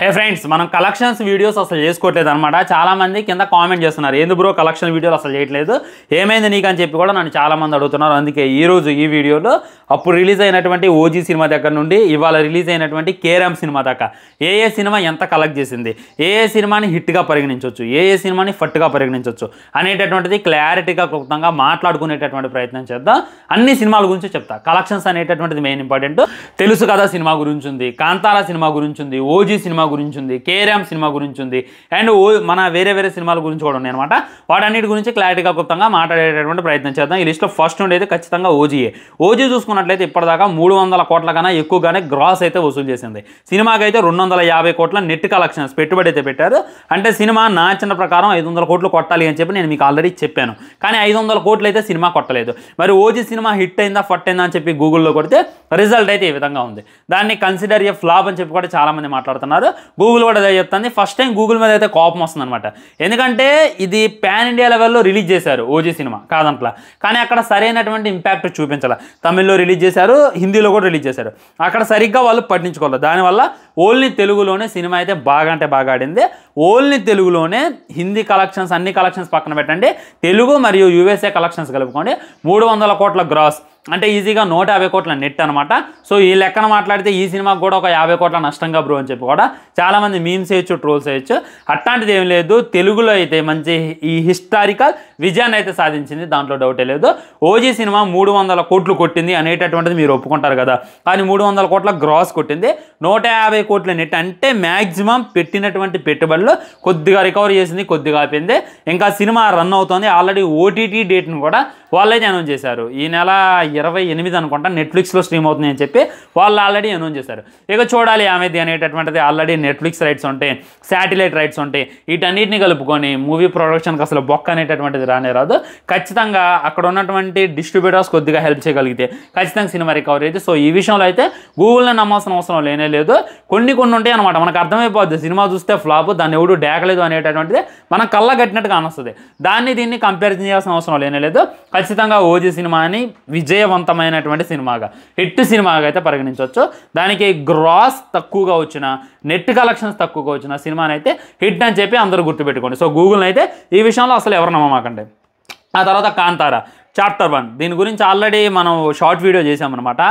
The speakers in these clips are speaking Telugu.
హే ఫ్రెండ్స్, మనం కలెక్షన్స్ వీడియోస్ అసలు చేసుకోవట్లేదు అనమాట. చాలామంది కింద కామెంట్ చేస్తున్నారు, ఏంది బ్రో కలెక్షన్ వీడియోలు అసలు చేయట్లేదు, ఏమైంది నీకు అని చెప్పి కూడా నన్ను చాలామంది అడుగుతున్నారు. అందుకే ఈరోజు ఈ వీడియోలో అప్పుడు రిలీజ్ అయినటువంటి ఓజీ సినిమా దగ్గర నుండి ఇవాళ రిలీజ్ అయినటువంటి కేరామ్ సినిమా దాకా ఏ సినిమా ఎంత కలెక్ట్ చేసింది, ఏ సినిమాని హిట్గా పరిగణించవచ్చు, ఏ సినిమాని ఫట్గా పరిగణించవచ్చు అనేటటువంటిది క్లారిటీగా క్లుప్తంగా మాట్లాడుకునేటటువంటి ప్రయత్నం చేద్దాం. అన్ని సినిమాల గురించి చెప్తా. కలెక్షన్స్ అనేటటువంటిది మెయిన్ ఇంపార్టెంట్. తెలుసు కదా సినిమా గురించి ఉంది, కాంతారా సినిమా గురించి ఉంది, ఓజీ సినిమా గురించి ఉంది, కేరామ్ సినిమా గురించి ఉంది, అండ్ మన వేరే సినిమాల గురించి కూడా ఉన్నాయి అనమాట. వాటన్నిటి గురించి క్లారిటీగా క్లుప్తంగా మాట్లాడేటటువంటి ప్రయత్నం చేద్దాం. ఈ లిస్ట్లో ఫస్ట్ ఉండేది ఖచ్చితంగా ఓజీఏ. ఓజీ చూసుకున్నట్లయితే ఇప్పటిదాకా 300 కోట్ల కన్నా ఎక్కువగానే గ్రాస్ అయితే వసూలు చేసింది. సినిమాకి అయితే 250 కోట్ల నెట్ కలెక్షన్స్ పెట్టుబడి అయితే పెట్టారు. అంటే సినిమా నా చిన్న ప్రకారం 500 కోట్లు కొట్టాలి అని చెప్పి నేను మీకు ఆల్రెడీ చెప్పాను. కానీ 500 కోట్లు అయితే సినిమా కొట్టలేదు. మరి ఓజీ సినిమా హిట్ అయిందా ఫట్ అయిందా అని చెప్పి గూగుల్లో కొడితే రిజల్ట్ అయితే ఈ విధంగా ఉంది. దాన్ని కన్సిడర్ ఏ ఫ్లాప్ అని చెప్పి కూడా చాలామంది మాట్లాడుతున్నారు. గూగుల్ కూడా అదే చెప్తుంది. ఫస్ట్ టైం గూగుల్ మీద అయితే కోపం వస్తుంది అనమాట. ఎందుకంటే ఇది పాన్ ఇండియా లెవెల్లో రిలీజ్ చేశారు ఓజీ సినిమా కాదంట్లా, కానీ అక్కడ సరైనటువంటి ఇంపాక్ట్ చూపించాలి. తమిళ్లో రిలీజ్ చేశారు, హిందీలో కూడా రిలీజ్ చేశారు. అక్కడ సరిగ్గా వాళ్ళు పట్టించుకోవాలి. దానివల్ల ఓన్లీ తెలుగులోనే సినిమా అయితే బాగా అంటే బాగా ఆడింది. ఓన్లీ తెలుగులోనే హిందీ కలెక్షన్స్ అన్ని కలెక్షన్స్ పక్కన పెట్టండి, తెలుగు మరియు యూఎస్ఏ కలెక్షన్స్ కలుపుకోండి 300 కోట్ల గ్రాస్, అంటే ఈజీగా 150 కోట్ల నెట్ అనమాట. సో ఈ లెక్కన మాట్లాడితే ఈ సినిమాకి కూడా ఒక 50 కోట్ల నష్టంగా బ్రో అని చెప్పి కూడా చాలామంది మీమ్స్ వేయచ్చు, ట్రోల్స్ వేయచ్చు. అట్లాంటిది ఏం లేదు. తెలుగులో అయితే మంచి ఈ హిస్టారికల్ విజయాన్ని అయితే సాధించింది, దాంట్లో డౌటే లేదు. ఓజీ సినిమా 300 కోట్లు కొట్టింది అనేటటువంటిది మీరు ఒప్పుకుంటారు కదా, కానీ 300 కోట్ల గ్రాస్ కొట్టింది, 150 కోట్ల నెట్. అంటే మ్యాక్సిమం పెట్టినటువంటి పెట్టుబడులు కొద్దిగా రికవర్ చేసింది, కొద్దిగా ఆపింది. ఇంకా సినిమా రన్ అవుతుంది. ఆల్రెడీ ఓటీటీ డేట్ను కూడా వాళ్ళైతే అనౌన్స్ చేశారు. ఈ నెల 28 అనుకుంటా నెట్ఫ్లిక్స్లో స్ట్రీమ్ అవుతుంది అని చెప్పి వాళ్ళు ఆల్రెడీ అనౌన్స్ చేశారు. ఇక చూడాలి ఆమెది అనేటటువంటిది. ఆల్రెడీ నెట్ఫ్లిక్స్ రైట్స్ ఉంటాయి, శాటిలైట్ రైట్స్ ఉంటాయి, వీటన్నిటిని కలుపుకొని మూవీ ప్రొడక్షన్కి అసలు బొక్క అనేటటువంటిది రానే రాదు. ఖచ్చితంగా అక్కడ ఉన్నటువంటి డిస్ట్రిబ్యూటర్స్ కొద్దిగా హెల్ప్ చేయగలిగితే ఖచ్చితంగా సినిమా రికవరీ అయితే. సో ఈ విషయంలో అయితే గూగుల్ని నమ్మాల్సిన అవసరం లేనే లేదు. కొన్ని ఉంటాయి అనమాట, మనకు అర్థమైపోద్ది. సినిమా చూస్తే ఫ్లాప్, దాన్ని ఎవడు డేకలేదు అనేటటువంటిది మనం కళ్ళ కట్టినట్టుగా అనిస్తుంది. దీన్ని కంపారిజన్ చేయాల్సిన అవసరం లేనే లేదు. ఖచ్చితంగా ఓజీ సినిమాని విజయవంతమైనటువంటి సినిమాగా, హిట్ సినిమాగా అయితే పరిగణించవచ్చు. దానికి గ్రాస్ తక్కువగా వచ్చిన, నెట్ కలెక్షన్స్ తక్కువగా వచ్చిన సినిమాని అయితే హిట్ అని చెప్పి అందరూ గుర్తుపెట్టుకోండి. సో గూగుల్ని అయితే ఈ విషయంలో అసలు ఎవరు నమ్మమాకండి. ఆ తర్వాత కాంతారా చాప్టర్ 1, దీని గురించి ఆల్రెడీ మనం షార్ట్ వీడియో చేసామన్నమాట.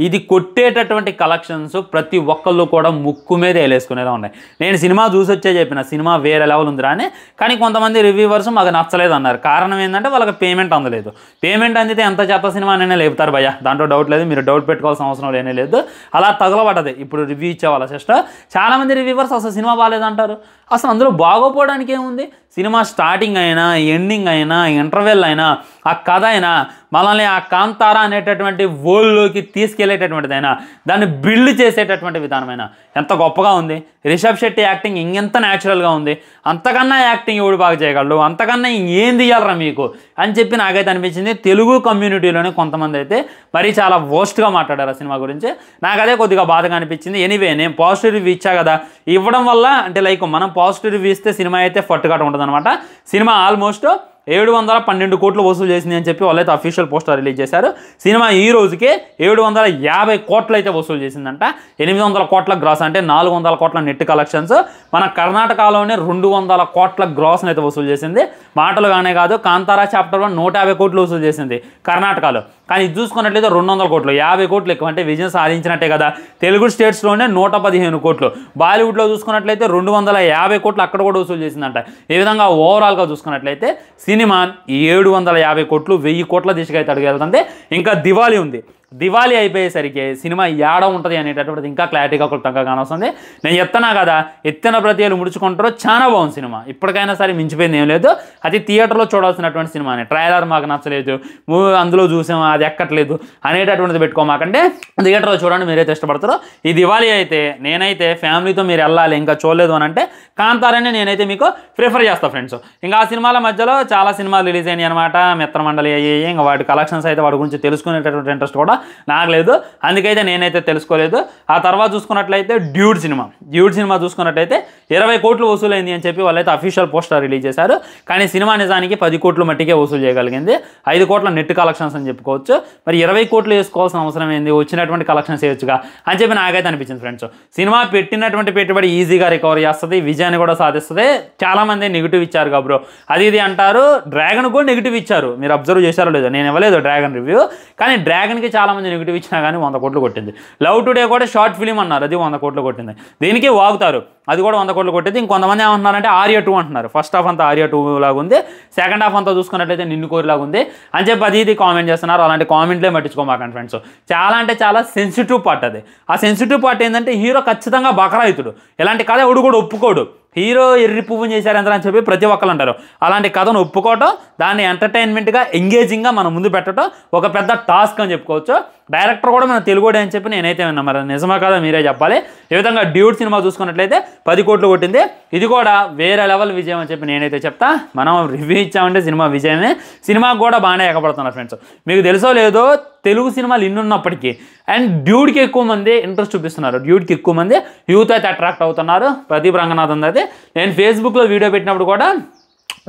ఇది కొట్టేటటువంటి కలెక్షన్స్ ప్రతి ఒక్కళ్ళు కూడా ముక్కు మీద వేలేసుకునేలా ఉన్నాయి. నేను సినిమా చూసి వచ్చే చెప్పిన సినిమా వేరే లెవెల్ ఉందిరా అని, కానీ కొంతమంది రివ్యూవర్స్ మాకు నచ్చలేదు అన్నారు. కారణం ఏంటంటే వాళ్ళకి పేమెంట్ అందలేదు. పేమెంట్ అందితే ఎంత చెత్త సినిమా అయినా లేపుతారు భయ్య, దాంట్లో డౌట్ లేదు. మీరు డౌట్ పెట్టుకోవాల్సిన అవసరం లేనే లేదు. అలా తగలబడ్డది ఇప్పుడు రివ్యూ ఇచ్చే వాళ్ళ సిస్టర్. చాలామంది రివ్యూవర్స్ అసలు సినిమా బాగాలేదంటారు. అసలు అందులో బాగోపోవడానికి ఏముంది? సినిమా స్టార్టింగ్ అయినా, ఎండింగ్ అయినా, ఇంటర్వెల్ అయినా, ఆ కథ అయినా, మనల్ని ఆ కాంతారా అనేటటువంటి వరల్డ్లోకి తీసుకెళ్లేటటువంటిదైనా, దాన్ని బిల్డ్ చేసేటటువంటి విధానమైనా ఎంత గొప్పగా ఉంది. రిషబ్ శెట్టి యాక్టింగ్ ఇంకెంత న్యాచురల్గా ఉంది. అంతకన్నా యాక్టింగ్ ఎవడు బాగా చేయగలడు, అంతకన్నా ఇంకేం తీయాలరా మీకు అని చెప్పి నాకైతే అనిపించింది. తెలుగు కమ్యూనిటీలోనే కొంతమంది అయితే మరీ చాలా వర్స్ట్గా మాట్లాడారు ఆ సినిమా గురించి. నాకు అదే కొద్దిగా బాధగా అనిపించింది. ఎనీవే, నేను పాజిటివ్ రివ్యూ ఇచ్చా కదా, ఇవ్వడం వల్ల అంటే లైక్ మనం పాజిటివ్ రివ్యూ ఇస్తే సినిమా అయితే ఫట్టుగా ఉంటుంది అనమాట. సినిమా ఆల్మోస్ట్ 712 కోట్లు వసూలు చేసింది అని చెప్పి వాళ్ళైతే అఫీషియల్ పోస్టర్ రిలీజ్ చేశారు. సినిమా ఈ రోజుకే 750 కోట్లు అయితే వసూలు చేసిందంట. 800 కోట్ల గ్రాస్, అంటే 400 కోట్ల నెట్ కలెక్షన్స్. మన కర్ణాటకలోనే 200 కోట్ల గ్రాస్ని అయితే వసూలు చేసింది. మాటలుగానే కాదు, కాంతారా చాప్టర్ 1 150 కోట్లు వసూలు చేసింది కర్ణాటకలో. కానీ ఇది చూసుకున్నట్లయితే 200 కోట్లు, 50 కోట్లు ఎక్కువ, అంటే విజయం సాధించినట్టే కదా. తెలుగు స్టేట్స్లోనే 115 కోట్లు, బాలీవుడ్లో చూసుకున్నట్లయితే 250 కోట్లు అక్కడ కూడా వసూలు చేసిందంట. ఈ విధంగా ఓవరాల్గా చూసుకున్నట్లయితే సినిమా 750 కోట్లు, 1000 కోట్ల దిశగా అయితే అడుగుతుంది. ఇంకా దివాళీ ఉంది. దివాళీ అయిపోయేసరికి సినిమా ఏడ ఉంటుంది అనేటటువంటిది ఇంకా క్లారిటీగా క్లుప్తంగా కానొస్తుంది. నేను చెప్తున్నా కదా, ఎత్తిన ప్రతి ఏళ్ళు ముడుచుకుంటారో. చాలా బాగుంది సినిమా. ఇప్పటికైనా సరే మించిపోయింది ఏం లేదు. అది థియేటర్లో చూడాల్సినటువంటి సినిమానే. ట్రైలర్ మాకు నచ్చలేదు, మూవీ అందులో చూసాము అది ఎక్కట్లేదు అనేటటువంటిది పెట్టుకోమాకంటే థియేటర్లో చూడండి, మీరైతే ఇష్టపడతారో. ఈ దివాళీ అయితే నేనైతే ఫ్యామిలీతో మీరు వెళ్ళాలి, ఇంకా చూడలేదు అని అంటే కాంతారాన్ని నేనైతే మీకు ప్రిఫర్ చేస్తాను ఫ్రెండ్స్. ఇంకా ఆ సినిమాల మధ్యలో చాలా సినిమాలు రిలీజ్ అయినాయి అనమాట. మిత్రమండలి అయ్యాయి. ఇంకా వాటి కలెక్షన్స్ అయితే వాటి గురించి తెలుసుకునేటటువంటి ఇంట్రెస్ట్ కూడా నాకు లేదు, అందుకైతే నేనైతే తెలుసుకోలేదు. ఆ తర్వాత చూసుకున్నట్లయితే డ్యూడ్ సినిమా చూసుకున్నట్లయితే 20 కోట్లు వసూలైంది అని చెప్పి వాళ్ళైతే అఫీషియల్ పోస్టర్ రిలీజ్ చేశారు. కానీ సినిమా నిజానికి 10 కోట్లు మట్టికే వసూలు చేయగలిగింది. 5 కోట్ల నెట్ కలెక్షన్స్ అని చెప్పుకోవచ్చు. మరి 20 కోట్లు వేసుకోవాల్సిన అవసరం ఏంది, వచ్చినటువంటి కలెక్షన్స్ వేయొచ్చుగా అని చెప్పి నాకైతే అనిపించింది ఫ్రెండ్స్. సినిమా పెట్టినటువంటి పెట్టుబడి ఈజీగా రికవర్ చేస్తుంది, విజయాన్ని కూడా సాధిస్తుంది. చాలామంది నెగిటివ్ ఇచ్చారు బ్రో అది ఇది అంటారు. డ్రాగన్ కూడా నెగిటివ్ ఇచ్చారు, మీరు అబ్జర్వ్ చేశారో లేదో, నేను ఇవ్వలేదు డ్రాగన్ రివ్యూ. కానీ డ్రాగన్కి చాలామంది నెగిటివ్ ఇచ్చినా కానీ 100 కోట్లు కొట్టింది. లవ్ టుడే కూడా షార్ట్ ఫిలిం అన్నారు, అది 100 కోట్లు కొట్టింది. దీనికి వాగుతారు, అది కూడా 100 కోట్లు కొట్టింది. ఇంకొంతమంది ఏమంటున్నారంటే ఆర్య 2 అంటున్నారు. ఫస్ట్ హాఫ్ అంతా ఆర్య 2 లాగా ఉంది, సెకండ్ హాఫ్ అంతా చూసుకున్నట్లయితే నిన్ను కోరిలాగా ఉంది అని చెప్పి అది ఇది కామెంట్ చేస్తున్నారు. అలాంటి కామెంట్లే పట్టించుకోమాకండి ఫ్రెండ్స్. చాలా అంటే చాలా సెన్సిటివ్ పార్ట్ అది. ఆ సెన్సిటివ్ పార్ట్ ఏంటంటే హీరో ఖచ్చితంగా బకరాయితుడు, ఇలాంటి కథ ఎవడు కూడా ఒప్పుకోడు. హీరో ఎర్రి పువ్వుని చేశారు ఎంత అని చెప్పి ప్రతి ఒక్కరు అంటారు. అలాంటి కథను ఒప్పుకోవటం, దాన్ని ఎంటర్టైన్మెంట్గా ఎంగేజింగ్గా మనం ముందు పెట్టడం ఒక పెద్ద టాస్క్ అని చెప్పుకోవచ్చు. డైరెక్టర్ కూడా మన తెలుగుడే అని చెప్పి నేనైతే విన్నా, మరి నిజమా కదా మీరే చెప్పాలి. ఈ విధంగా డ్యూడ్ సినిమా చూసుకున్నట్లయితే 10 కోట్లు కొట్టింది. ఇది కూడా వేరే లెవెల్ విజయం అని చెప్పి నేనైతే చెప్తా. మనం రివ్యూ ఇచ్చామంటే సినిమా విజయమే. సినిమాకు కూడా బాగానే ఎగపడుతున్నారు ఫ్రెండ్స్. మీకు తెలుసో లేదో తెలుగు సినిమాలు ఇన్నున్నప్పటికీ అండ్ డ్యూడ్కి ఎక్కువ మంది ఇంట్రెస్ట్ చూపిస్తున్నారు, డ్యూడ్కి ఎక్కువ మంది యూత్ అయితే అట్రాక్ట్ అవుతున్నారు. ప్రదీప్ రంగనాథన్ అయితే నేను ఫేస్బుక్లో వీడియో పెట్టినప్పుడు కూడా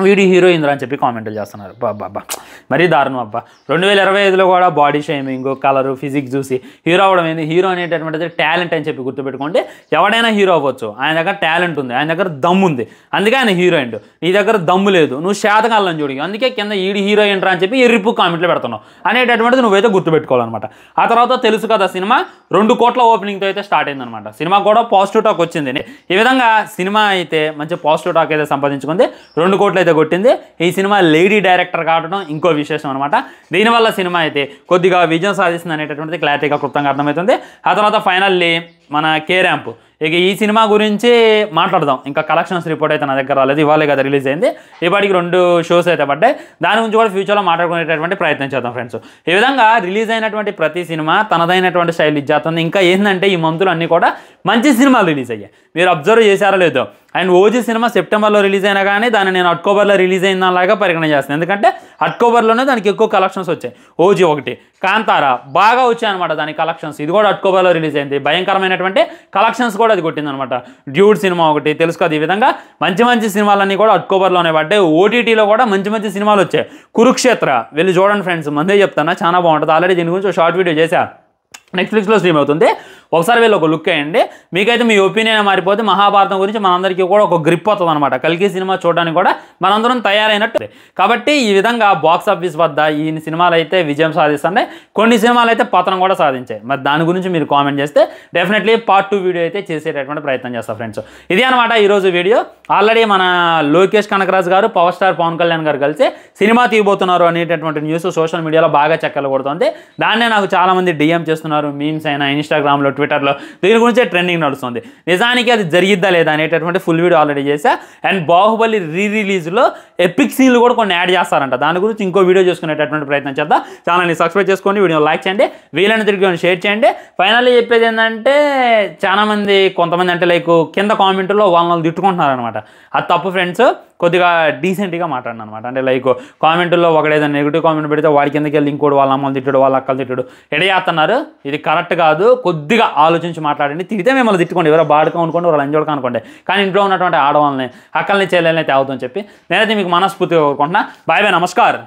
వీడియో హీరోయిన్ అని చెప్పి కామెంట్లు చేస్తున్నారు. బాబా మరీ దారుణం అబ్బా. 2025లో కూడా బాడీ షేమింగ్, కలరు, ఫిజిక్స్ చూసి హీరో అవ్వడం ఏంది. హీరో అనేటటువంటిది టాలెంట్ అని చెప్పి గుర్తుపెట్టుకోండి. ఎవడైనా హీరో అవ్వచ్చు, ఆయన దగ్గర టాలెంట్ ఉంది, ఆయన దగ్గర దమ్ము ఉంది, అందుకే ఆయన హీరోయిన్. నీ దగ్గర దమ్ము లేదు, నువ్వు శాతకాలను చూడి, అందుకే కింద ఈడి హీరోయిన్ రా అని చెప్పి ఎర్రిపు కామెంట్లు పెడుతున్నావు అనేటటువంటిది నువ్వైతే గుర్తుపెట్టుకోవాలన్నమాట. ఆ తర్వాత తెలుసు కదా సినిమా 2 కోట్ల ఓపెనింగ్తో అయితే స్టార్ట్ అయిందనమాట. సినిమా కూడా పాజిటివ్ టాక్ వచ్చింది. ఈ విధంగా సినిమా అయితే మంచి పాజిటివ్ టాక్ అయితే సంపాదించుకుంది, 2 కోట్లు అయితే కొట్టింది. ఈ సినిమా లేడీ డైరెక్టర్ కావడం ఇంకో విశేషం అనమాట. దీనివల్ల సినిమా అయితే కొద్దిగా విజయం సాధిస్తుంది అనేటటువంటిది క్లారిటీగా క్లుప్తంగా అర్థమవుతుంది. ఆ తర్వాత ఫైనల్లీ మన కే ర్యాంప్. ఇక ఈ సినిమా గురించి మాట్లాడదాం. ఇంకా కలెక్షన్స్ రిపోర్ట్ అయితే నా దగ్గర రాలేదు, ఇవాళే కదా రిలీజ్ అయింది. ఇప్పటికి 2 షోస్ అయితే పడ్డాయి. దాని గురించి కూడా ఫ్యూచర్లో మాట్లాడుకునేటటువంటి ప్రయత్నం చేద్దాం ఫ్రెండ్స్. ఈ విధంగా రిలీజ్ అయినటువంటి ప్రతి సినిమా తనదైనటువంటి స్టైల్ ఇచ్చేస్తుంది. ఇంకా ఏంటంటే ఈ మంతులు అన్నీ కూడా మంచి సినిమాలు రిలీజ్ అయ్యాయి, మీరు అబ్జర్వ్ చేశారో లేదో. అండ్ ఓజీ సినిమా సెప్టెంబర్లో రిలీజ్ అయినా కానీ దాన్ని నేను అక్టోబర్లో రిలీజ్ అయిందాలాగా పరిగణన చేస్తాను, ఎందుకంటే అక్టోబర్లోనే దానికి ఎక్కువ కలెక్షన్స్ వచ్చాయి. ఓజీ ఒకటి, కాంతారా బాగా వచ్చాయన్నమాట దాని కలెక్షన్స్. ఇది కూడా అక్టోబర్లో రిలీజ్ అయింది, భయంకరమైనటువంటి కలెక్షన్స్ కూడా అది కొట్టిందనమాట. డ్యూడ్ సినిమా ఒకటి తెలుసు కదా. ఈ విధంగా మంచి మంచి సినిమాలన్నీ కూడా అక్టోబర్లోనే పడ్డాయి. ఓటీటీలో కూడా మంచి మంచి సినిమాలు వచ్చాయి. కురుక్షేత్ర వెళ్ళి చూడండి ఫ్రెండ్స్, మందే చెప్తానా, చాలా బాగుంటుంది. ఆల్రెడీ దీని గురించి షార్ట్ వీడియో చేశా, నెట్ఫ్లిక్స్లో స్ట్రీమ్ అవుతుంది. ఒకసారి వీళ్ళు ఒక లుక్ వేయండి, మీకైతే మీ ఒపీనియన్ మారిపోతే మహాభారతం గురించి మనందరికీ కూడా ఒక గ్రిప్ అవుతుంది అనమాట. కల్కి సినిమా చూడడానికి కూడా మనందరం తయారైనట్టు. కాబట్టి ఈ విధంగా బాక్స్ ఆఫీస్ వద్ద ఈ సినిమాలు అయితే విజయం సాధిస్తున్నాయి, కొన్ని సినిమాలు అయితే పతనం కూడా సాధించాయి. మరి దాని గురించి మీరు కామెంట్ చేస్తే డెఫినెట్లీ పార్ట్ 2 వీడియో అయితే చేసేటటువంటి ప్రయత్నం చేస్తాం ఫ్రెండ్స్. ఇది అనమాట ఈరోజు వీడియో. ఆల్రెడీ మన లోకేష్ కనకరాజు గారు పవర్ స్టార్ పవన్ కళ్యాణ్ గారు కలిసి సినిమా తీయబోతున్నారు అనేటటువంటి న్యూస్ సోషల్ మీడియాలో బాగా చక్కర్లు కొడుతుంది. దాన్నే నాకు చాలామంది డిఎం చేస్తున్నారు, మీమ్స్ అయినా ఇన్స్టాగ్రామ్లో, ట్విట్టర్లో దీని గురించే ట్రెండింగ్ నడుస్తుంది. నిజానికి అది జరిగిద్దా లేదా అనేటటువంటి ఫుల్ వీడియో ఆల్రెడీ చేశా. అండ్ బాహుబలి రిలీజ్లో ఎపిక్ సీన్లు కూడా కొన్ని యాడ్ చేస్తారంట, దాని గురించి ఇంకో వీడియో చేసుకునేటటువంటి ప్రయత్నం చేద్దాం. ఛానల్ని సబ్స్క్రైబ్ చేసుకోండి, వీడియో లైక్ చేయండి, వీలైన తిరిగి షేర్ చేయండి. ఫైనల్లీ చెప్పేది ఏంటంటే చాలామంది కొంతమంది అంటే లైక్ కింద కామెంట్లో వాళ్ళని తిట్టుకుంటున్నారు అనమాట. అది తప్పు ఫ్రెండ్స్, కొద్దిగా డీసెంట్గా మాట్లాడిన అనమాట. అంటే లైక్ కామెంట్లో ఒకడు ఏదైనా నెగిటివ్ కామెంట్ పెడితే వాడి కిందకి వెళ్ళి ఇంకోటి వాళ్ళ అమ్మలు తిట్టుడు, వాళ్ళ అక్కలు తిట్టుడు ఎడేస్తున్నారు. ఇది కరెక్ట్ కాదు, కొద్దిగా ఆలోచించి మాట్లాడండి. తిరిగితే మిమ్మల్ని తిట్టుకోండి, ఎవరో బాడుగా అనుకోండి, ఎవరు ఎంజోడుగా అనుకోండి, కానీ ఇంట్లో ఉన్నటువంటి ఆడవాళ్ళని, అక్కల్ని, చెల్లెల్ని తేవద్దని చెప్పి నేనైతే మీకు మనస్ఫూర్తిగా కోరుకుంటున్నా. బాయ్ బాయ్, నమస్కారం.